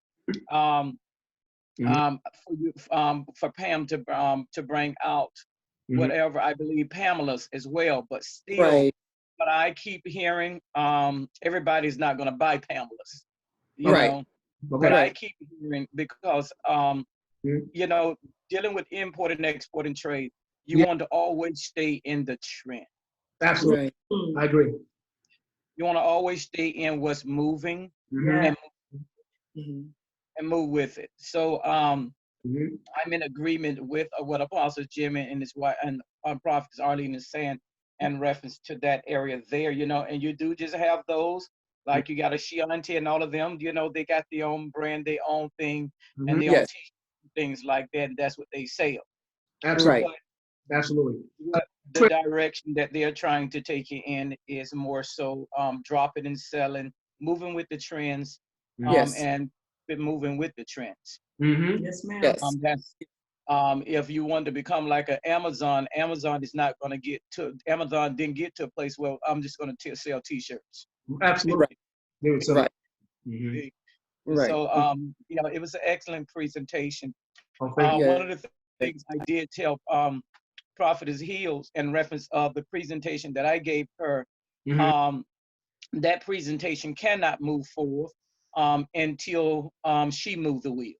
for Pam to bring out whatever I believe Pamela's as well, but still. Right. But I keep hearing everybody's not going to buy Pamela's, you Right. know. Okay. But I keep hearing because dealing with import and export and trade, you want to always stay in the trend. Absolutely. Right. I agree. You want to always stay in what's moving Yeah. Mhm. and move with it. So I'm in agreement with what Apostle Jimmy and his wife and Prophet Arlene is saying in reference to that area there, and you do just have those, like you got a Shiante and all of them, they got their own brand, their own thing, and their own Yes. things like that, and that's what they sell. Absolutely. Right. Absolutely. But the direction that they're trying to take you in is more so dropping and selling, moving with the trends, Yes. and moving with the trends. Mm-hmm. Yes, ma'am. Yes. That's if you want to become like an Amazon is not going to get to, Amazon didn't get to a place where I'm just going to sell T-shirts. Absolutely. Right. So, Right. mhm. Right. So it was an excellent presentation. Oh, thank you. Yeah. One of the things I did tell Prophetess Hills in reference of the presentation that I gave her, Mhm. that presentation cannot move forward until she moved the wheel.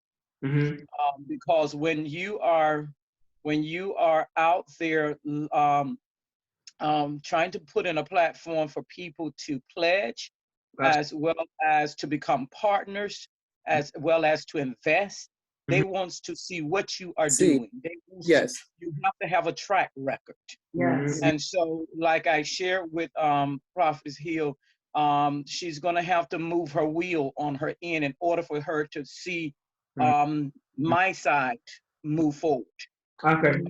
Mhm. Because when you are out there trying to put in a platform for people to pledge, as well as to become partners, as well as to invest, they want to see what you are doing. Yes. You have to have a track record. Yes. And so, like I shared with Prophetess Hill, she's going to have to move her wheel on her end in order for her to see my side move forward. Okay.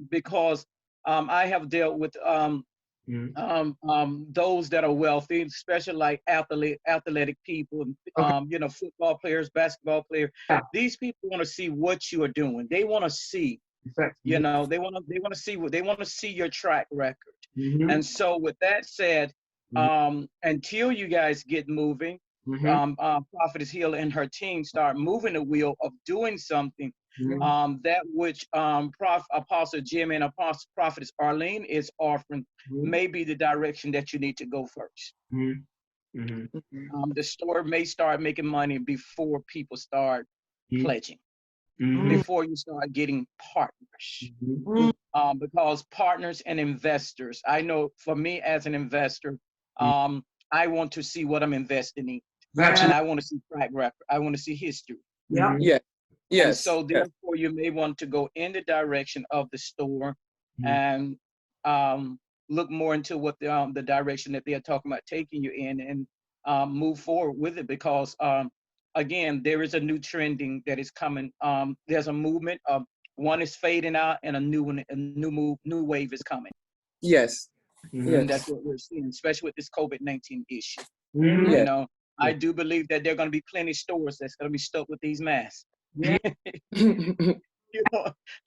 Because I have dealt with those that are wealthy, especially like athletic people, football players, basketball players. Yeah. These people want to see what you are doing. They want to see, they want to see your track record. Mhm. And so, with that said, until you guys get moving, Prophetess Hill and her team start moving the wheel of doing something, that which Apostle Jim and Prophetess Arlene is offering may be the direction that you need to go first. The store may start making money before people start pledging, before you start getting partners. Because partners and investors, I know for me as an investor, I want to see what I'm investing in. And I want to see track record. I want to see history. Yeah. Yeah. Yes. And so therefore you may want to go in the direction of the store and look more into what the direction that they're talking about taking you in, and move forward with it, because again, there is a new trending that is coming. There's a movement of one is fading out and a new wave is coming. Yes. Mhm. And that's what we're seeing, especially with this COVID-19 issue. Mhm. Yeah. You know, I do believe that there are going to be plenty of stores that's going to be stuck with these masks. Yeah.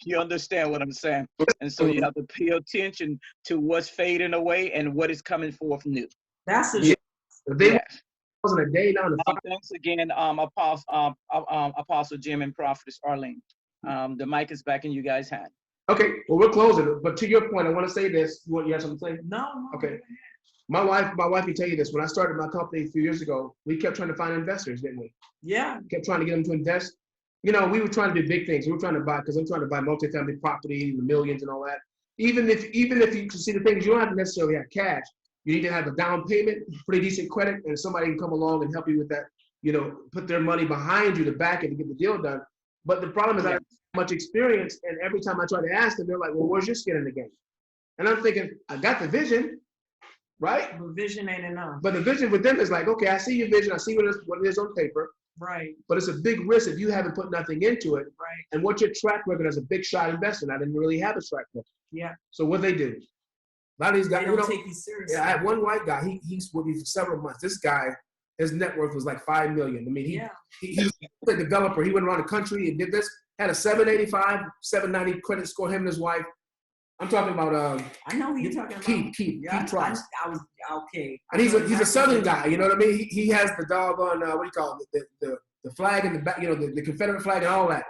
You understand what I'm saying? And so you have to pay attention to what's fading away and what is coming forth new. That's a Yeah. They Yes. wasn't a day down to 5. Thanks again, Apostle Jim and Prophetess Arlene. The mic is back in you guys' hand. Okay, well, we're closing. But to your point, I want to say this. You have something to say? no. Okay. My wife can tell you this. When I started my company a few years ago, we kept trying to find investors, didn't we? Yeah. Kept trying to get them to invest. You know, we were trying to do big things. We were trying to buy, because I'm trying to buy multifamily property, the millions and all that. Even if you see the things, you don't have to necessarily have cash. You need to have a down payment, pretty decent credit, and somebody can come along and help you with that. You know, put their money behind you to back it to get the deal done. But the problem is I have much experience, and every time I try to ask them, they're like, "Well, where's your skin in the game?" And I'm thinking, I got the vision, right? The vision ain't enough. But the vision with them is like, okay, I see your vision, I see what it is on paper, Right. but it's a big risk if you haven't put nothing into it. Right. And what's your track record as a big shot investor? I didn't really have a track record. Yeah. So what they do? A lot of these They guys, don't take you seriously. yeah, I had one white guy. He's with me for several months. This guy, his net worth was like $5 million. I mean, he's a developer. He went around the country and did this. Had a 785, 790 credit score. Him and his wife. I'm talking about I know who you're talking about. Keith Yeah, Trice. I was okay. And he's a Southern guy. You know what I mean? He has the doggone what do you call it? The flag in the back. You know, the Confederate flag and all that.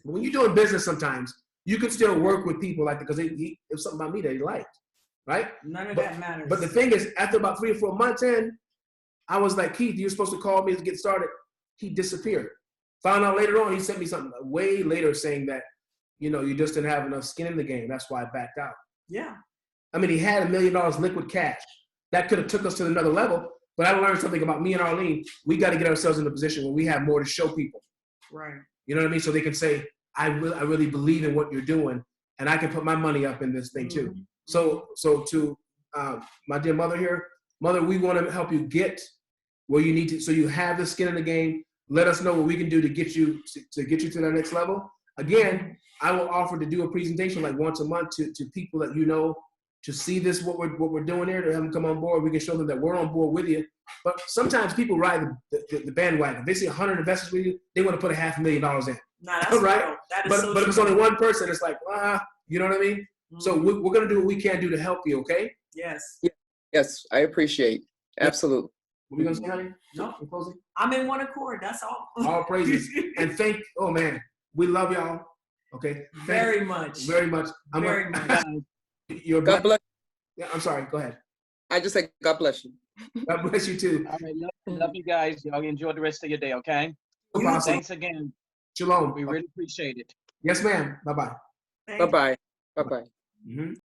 But when you're doing business, sometimes you can still work with people like that, because it was something about me that he liked. Right? None of that matters. But the thing is, after about 3 or 4 months in, I was like, Keith, you're supposed to call me to get started. He disappeared. Found out later on, he sent me something way later saying that, you know, you just didn't have enough skin in the game. That's why I backed out. Yeah. I mean, he had $1 million liquid cash. That could have took us to another level. But I learned something about me and Arlene. We got to get ourselves in a position where we have more to show people. Right. You know what I mean? So they can say, I really believe in what you're doing, and I can put my money up in this thing too. So to my dear mother here, mother, we want to help you get where you need to, so you have the skin in the game. Let us know what we can do to get you to that next level. Again, I will offer to do a presentation like once a month to people that you know, to see this what we're doing here, to have them come on board. We can show them that we're on board with you. But sometimes people ride the bandwagon. If they see 100 investors with you, they want to put $500,000 in. Nah, that's right. real. That is But so if it's true. only one person, it's like, you know what I mean? So we're going to do what we can do to help you, okay? Yes. Yes, I appreciate. Absolutely. What are we going to say, honey? No. In closing? I'm in one accord. That's all. All praises. And oh man, we love y'all. Okay? Very much. Very much. Very much. You're God bless. Yeah, I'm sorry. Go ahead. I just say God bless you. God bless you too. All right, love you guys. Y'all enjoy the rest of your day, okay? Apostle. Thanks again. Shalom. We really appreciate it. Yes, ma'am. Bye-bye. Thank you. Bye-bye. Bye-bye. Mm-hmm.